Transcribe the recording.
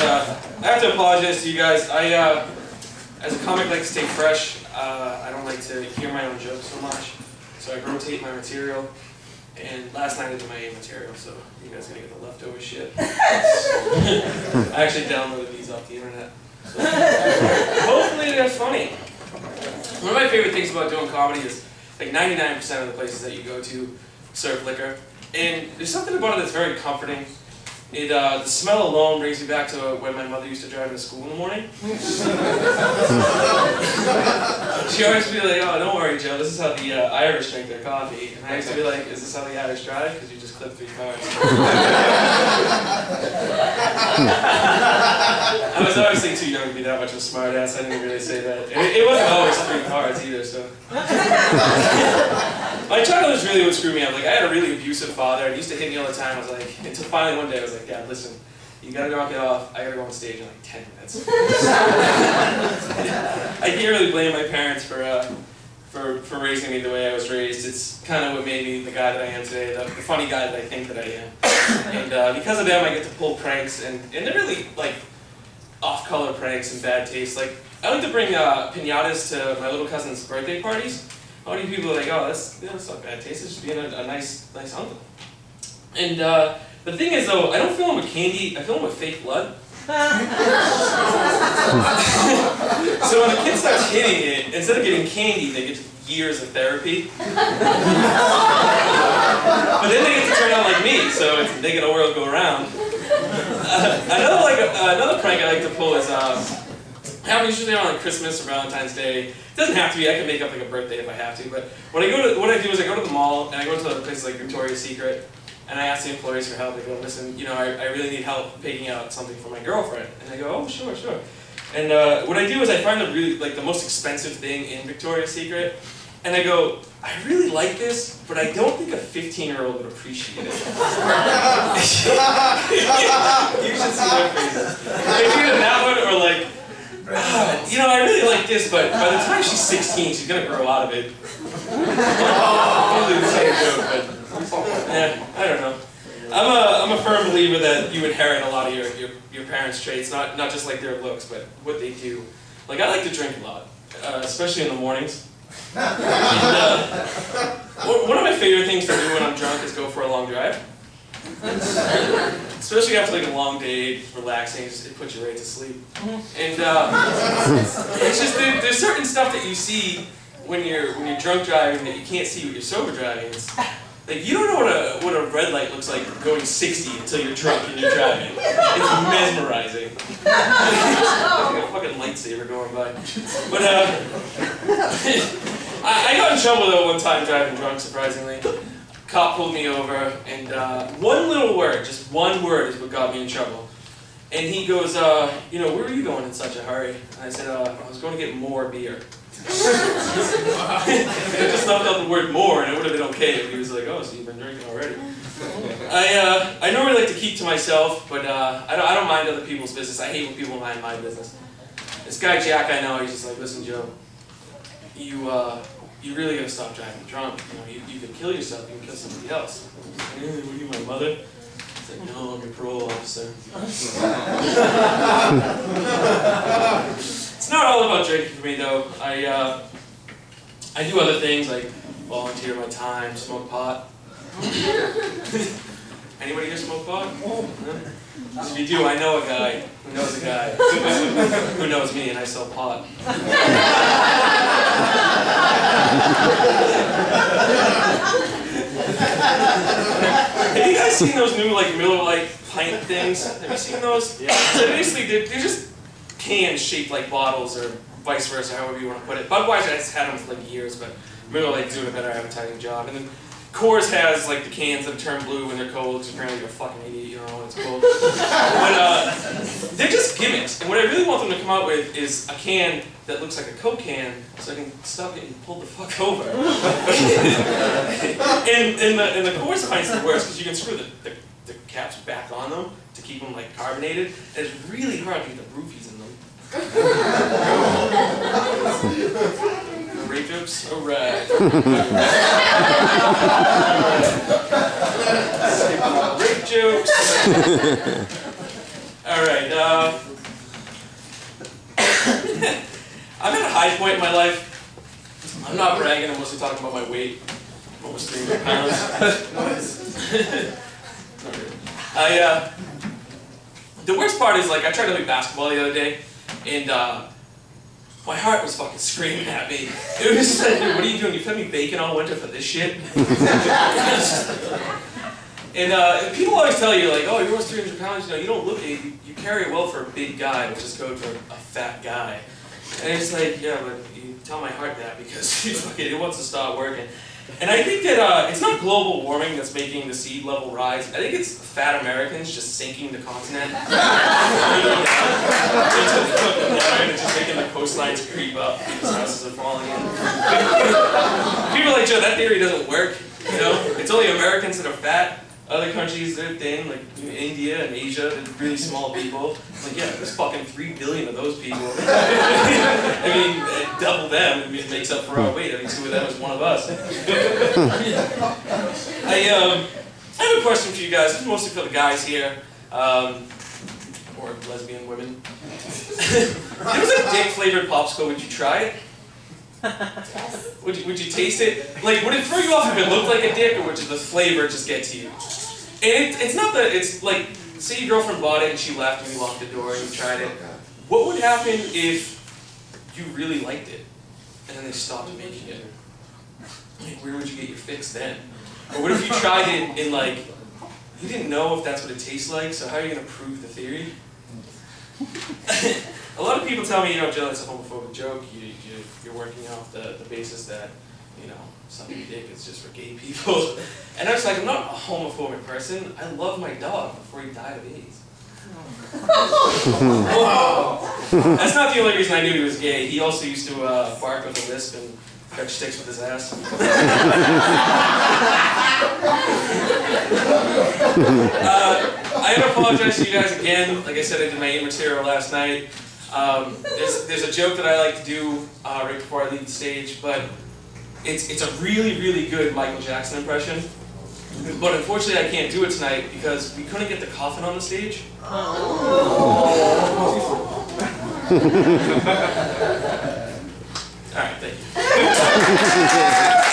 I have to apologize to you guys. As a comic, like to stay fresh. I don't like to hear my own jokes so much, so I rotate my material. And last night I did my A material, so you guys are gonna get the leftover shit. I actually downloaded these off the internet. So hopefully they're funny. One of my favorite things about doing comedy is like 99% of the places that you go to serve liquor, and there's something about it that's very comforting. The smell alone brings me back to when my mother used to drive me to school in the morning. She always be like, "Oh, don't worry, Joe, this is how the Irish drink their coffee." And I used to be like, "Is this how the Irish drive? Because you just clipped 3 cars." I was obviously too young to be that much of a smart ass. I didn't really say that. It wasn't always 3 cars either, so. My childhood was really what screwed me up. Like, I had a really abusive father, and he used to hit me all the time. I was like, until finally one day I was like, "Dad, listen, you gotta knock it off. I gotta go on stage in like 10 minutes." I can't really blame my parents for raising me the way I was raised. It's kind of what made me the guy that I am today, the funny guy that I think that I am. And because of them, I get to pull pranks, and they're really like off-color pranks and bad taste. Like, I like to bring pinatas to my little cousin's birthday parties. All these people are like, "Oh, that's not bad taste. It's just being a nice uncle." And the thing is, though, I don't fill them with candy. I fill them with fake blood. So when the kid starts hitting it, instead of getting candy, they get years of therapy. But then they get to turn out like me, so they get a world go around. Another prank I like to pull is happens usually around like Christmas or Valentine's Day. It doesn't have to be. I can make up like a birthday if I have to. But what I do is I go to the mall and I go to places like Victoria's Secret. And I ask the employees for help. They go, "Listen, you know, I really need help picking out something for my girlfriend." And I go, "Oh, sure." And what I do is I find the most expensive thing in Victoria's Secret, and I go, "I really like this, but I don't think a 15-year-old would appreciate it." You should see their faces. Like either that one or like, "You know, I really like this, but by the time she's 16, she's gonna grow out of it." Totally the same joke, but. Yeah, I don't know. I'm a firm believer that you inherit a lot of your parents' traits, not just like their looks, but what they do. Like, I like to drink a lot, especially in the mornings. And, one of my favorite things to do when I'm drunk is go for a long drive. Especially after like a long day, relaxing, it puts you right to sleep. And it's just there's certain stuff that you see when you're drunk driving that you can't see when you're sober driving. Like, you don't know what a red light looks like going 60 until you're drunk and you're driving. It's mesmerizing. Like a fucking lightsaber going by. But I got in trouble though one time driving drunk, surprisingly. Cop pulled me over, and one little word, just one word is what got me in trouble. And he goes, "You know, where are you going in such a hurry?" And I said, "I was going to get more beer." I just left out the word "more" and it would have been okay if he was like, "Oh, so you've been drinking already." I normally like to keep to myself, but I don't mind other people's business. I hate when people mind my business. This guy Jack I know, he's just like, "Listen, Joe, you really gotta stop driving drunk. You know, you can kill yourself, you can kill somebody else." What are you, my mother? It's like, "No, I'm your parole officer." It's not all about drinking for me though. I do other things like volunteer my time, smoke pot. Anybody here smoke pot? No? If you do, I know a guy who knows a guy who knows me, and I sell pot. Have you guys seen those new like Miller Lite pint things? Have you seen those? Yeah. So basically, they're just cans shaped like bottles, or vice versa, however you want to put it. Budweiser has had them for like years, but Miller Lite's doing a better advertising job. And then Coors has like the cans that turn blue when they're cold, because apparently you're a fucking idiot, you don't know when it's cold. But they're just gimmicks, and what I really want them to come out with is a can that looks like a Coke can, so I can stop getting pulled the fuck over. and the Coors pints are worse, because you can screw the caps back on them to keep them like carbonated, and it's really hard to get the roofies in them. Rape jokes? Alright. Rape jokes. Alright, I'm at a high point in my life. I'm not bragging, I'm mostly talking about my weight. I'm almost 300 pounds. The worst part is, like, I tried to play basketball the other day, and my heart was fucking screaming at me. It was just like, what are you doing? You fed me bacon all winter for this shit? And people always tell you, like, oh, you're almost 300 pounds, you know, you don't look it, you carry it well for a big guy, which is code for a fat guy. And it's like, yeah, but you tell my heart that because it wants to stop working. And I think that it's not global warming that's making the sea level rise. I think it's fat Americans just sinking the continent. It's just making the coastlines creep up because houses are falling in. People are like, Joe, that theory doesn't work. You know, it's only Americans that are fat. Other countries, they're thin, like India and Asia, they're really small people. Like, yeah, there's fucking 3 billion of those people. I mean, double them, I mean, it makes up for our weight. I mean, 2 of them is 1 of us. I have a question for you guys. This is mostly for the guys here, or lesbian women. If it was a dick-flavored popsicle, would you try it? Yes. Would you taste it? Like, would it throw you off if it looked like a dick, or would the flavor just get to you? And it's not that, it's like, say your girlfriend bought it and she left and you locked the door and you tried it. What would happen if you really liked it and then they stopped making it? Like, where would you get your fix then? Or what if you tried it and, like, you didn't know if that's what it tastes like, so how are you going to prove the theory? A lot of people tell me, you know, Joe, it's a homophobic joke. You're working off the basis that, you know, sucking dick is just for gay people. And I was like, I'm not a homophobic person. I love my dog before he died of AIDS. That's not the only reason I knew he was gay. He also used to bark with a lisp and fetch sticks with his ass. I gotta apologize to you guys again. Like I said, I did my material last night. There's a joke that I like to do right before I leave the stage, but it's a really, really good Michael Jackson impression. But unfortunately, I can't do it tonight because we couldn't get the coffin on the stage. All right, thank you.